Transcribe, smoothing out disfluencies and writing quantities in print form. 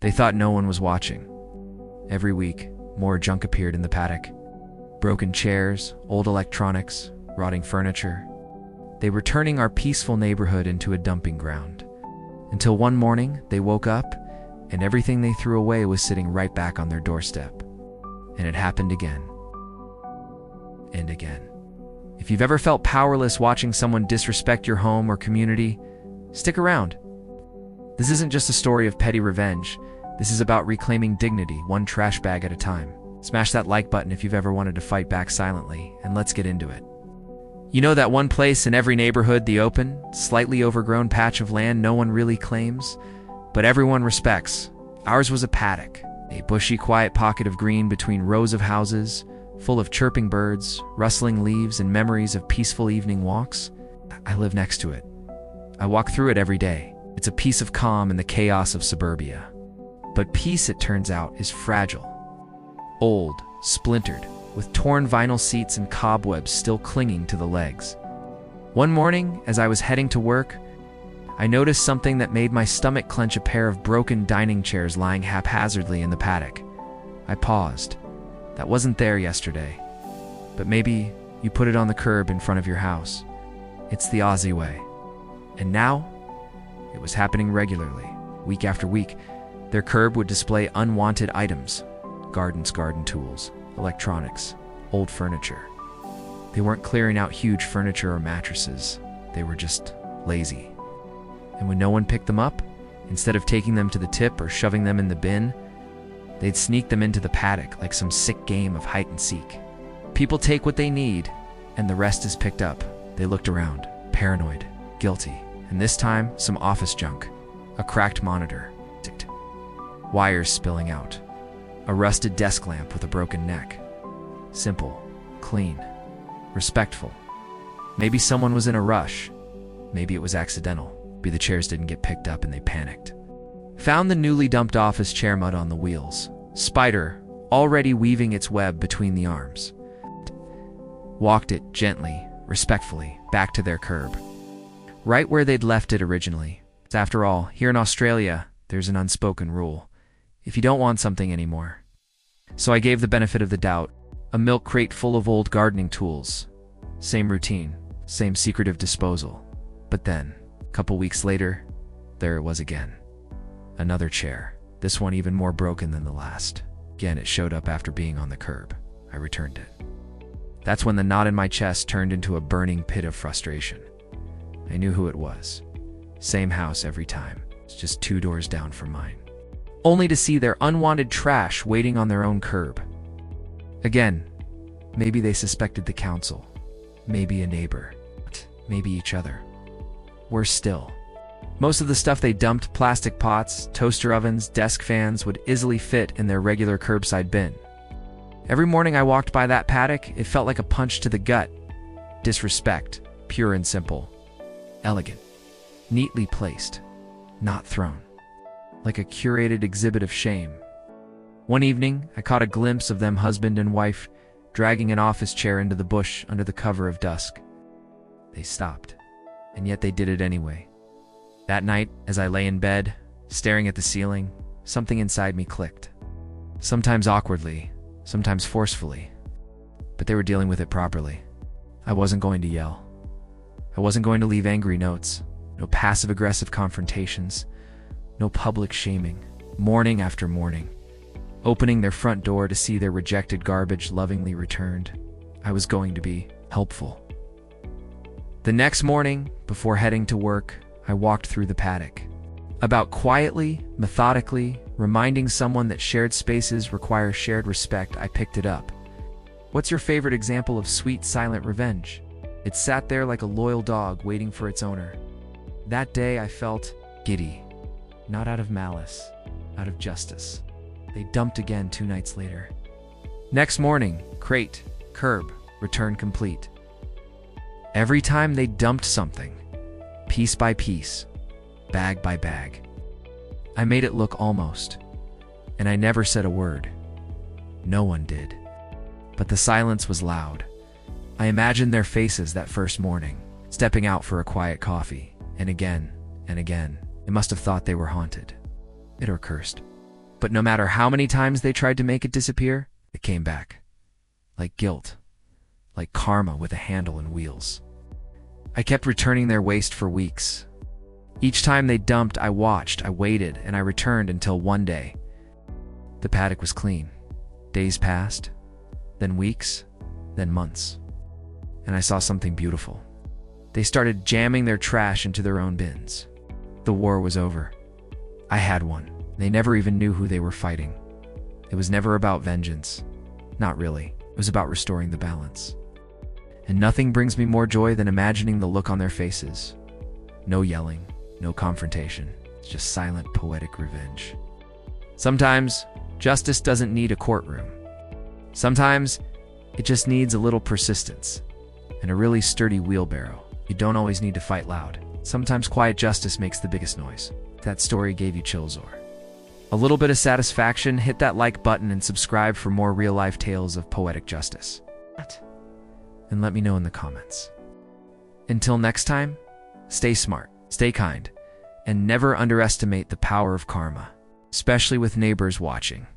They thought no one was watching. Every week, more junk appeared in the paddock. Broken chairs, old electronics, rotting furniture. They were turning our peaceful neighborhood into a dumping ground. Until one morning, they woke up, and everything they threw away was sitting right back on their doorstep. And it happened again. And again. If you've ever felt powerless watching someone disrespect your home or community, stick around. This isn't just a story of petty revenge. This is about reclaiming dignity, one trash bag at a time. Smash that like button if you've ever wanted to fight back silently, and let's get into it. You know that one place in every neighborhood, the open, slightly overgrown patch of land no one really claims, but everyone respects? Ours was a paddock, a bushy, quiet pocket of green between rows of houses, full of chirping birds, rustling leaves, and memories of peaceful evening walks. I live next to it. I walk through it every day. It's a piece of calm in the chaos of suburbia. But peace, it turns out, is fragile. Old, splintered, with torn vinyl seats and cobwebs still clinging to the legs. One morning, as I was heading to work, I noticed something that made my stomach clench: a pair of broken dining chairs lying haphazardly in the paddock. I paused. That wasn't there yesterday. But maybe you put it on the curb in front of your house. It's the Aussie way. And now, it was happening regularly. Week after week, their curb would display unwanted items: garden tools, electronics, old furniture. They weren't clearing out huge furniture or mattresses. They were just lazy. And when no one picked them up, instead of taking them to the tip or shoving them in the bin, they'd sneak them into the paddock like some sick game of hide and seek. People take what they need, and the rest is picked up. They looked around, paranoid, guilty, and this time, some office junk. A cracked monitor, wires spilling out, a rusted desk lamp with a broken neck. Simple, clean, respectful. Maybe someone was in a rush. Maybe it was accidental. Maybe the chairs didn't get picked up and they panicked. Found the newly dumped office chair mud on the wheels. Spider, already weaving its web between the arms. Walked it gently, respectfully, back to their curb. Right where they'd left it originally. After all, here in Australia, there's an unspoken rule. If you don't want something anymore. So I gave the benefit of the doubt. A milk crate full of old gardening tools. Same routine, same secretive disposal. But then, a couple weeks later, there it was again. Another chair, this one even more broken than the last. Again, it showed up after being on the curb. I returned it. That's when the knot in my chest turned into a burning pit of frustration. I knew who it was. Same house every time. It's just 2 doors down from mine. Only to see their unwanted trash waiting on their own curb. Again, maybe they suspected the council. Maybe a neighbor. Maybe each other. Worse still. Most of the stuff they dumped, plastic pots, toaster ovens, desk fans, would easily fit in their regular curbside bin. Every morning I walked by that paddock, it felt like a punch to the gut. Disrespect, pure and simple. Elegant. Neatly placed. Not thrown. Like a curated exhibit of shame. One evening, I caught a glimpse of them, husband and wife, dragging an office chair into the bush under the cover of dusk. They stopped, and yet they did it anyway. That night, as I lay in bed, staring at the ceiling, something inside me clicked. Sometimes awkwardly, sometimes forcefully, but they were dealing with it properly. I wasn't going to yell. I wasn't going to leave angry notes, no passive-aggressive confrontations, no public shaming, morning after morning, opening their front door to see their rejected garbage lovingly returned. I was going to be helpful. The next morning, before heading to work, I walked through the paddock. About quietly, methodically, reminding someone that shared spaces require shared respect, I picked it up. What's your favorite example of sweet, silent revenge? It sat there like a loyal dog waiting for its owner. That day I felt giddy. Not out of malice, out of justice. They dumped again 2 nights later. Next morning, crate, curb, return complete. Every time they dumped something, piece by piece, bag by bag. I made it look almost, and I never said a word. No one did. But the silence was loud. I imagined their faces that first morning, stepping out for a quiet coffee, and again, it must have thought they were haunted. It or cursed. But no matter how many times they tried to make it disappear, it came back. Like guilt. Like karma with a handle and wheels. I kept returning their waste for weeks. Each time they dumped, I watched, I waited, and I returned until one day. The paddock was clean. Days passed, then weeks, then months. And I saw something beautiful. They started jamming their trash into their own bins. The war was over. I had one. They never even knew who they were fighting. It was never about vengeance. Not really. It was about restoring the balance. And nothing brings me more joy than imagining the look on their faces. No yelling, no confrontation. It's just silent, poetic revenge. Sometimes, justice doesn't need a courtroom. Sometimes, it just needs a little persistence and a really sturdy wheelbarrow. You don't always need to fight loud. Sometimes quiet justice makes the biggest noise. If that story gave you chills or a little bit of satisfaction, hit that like button and subscribe for more real-life tales of poetic justice. And let me know in the comments. Until next time, stay smart, stay kind, and never underestimate the power of karma, especially with neighbors watching.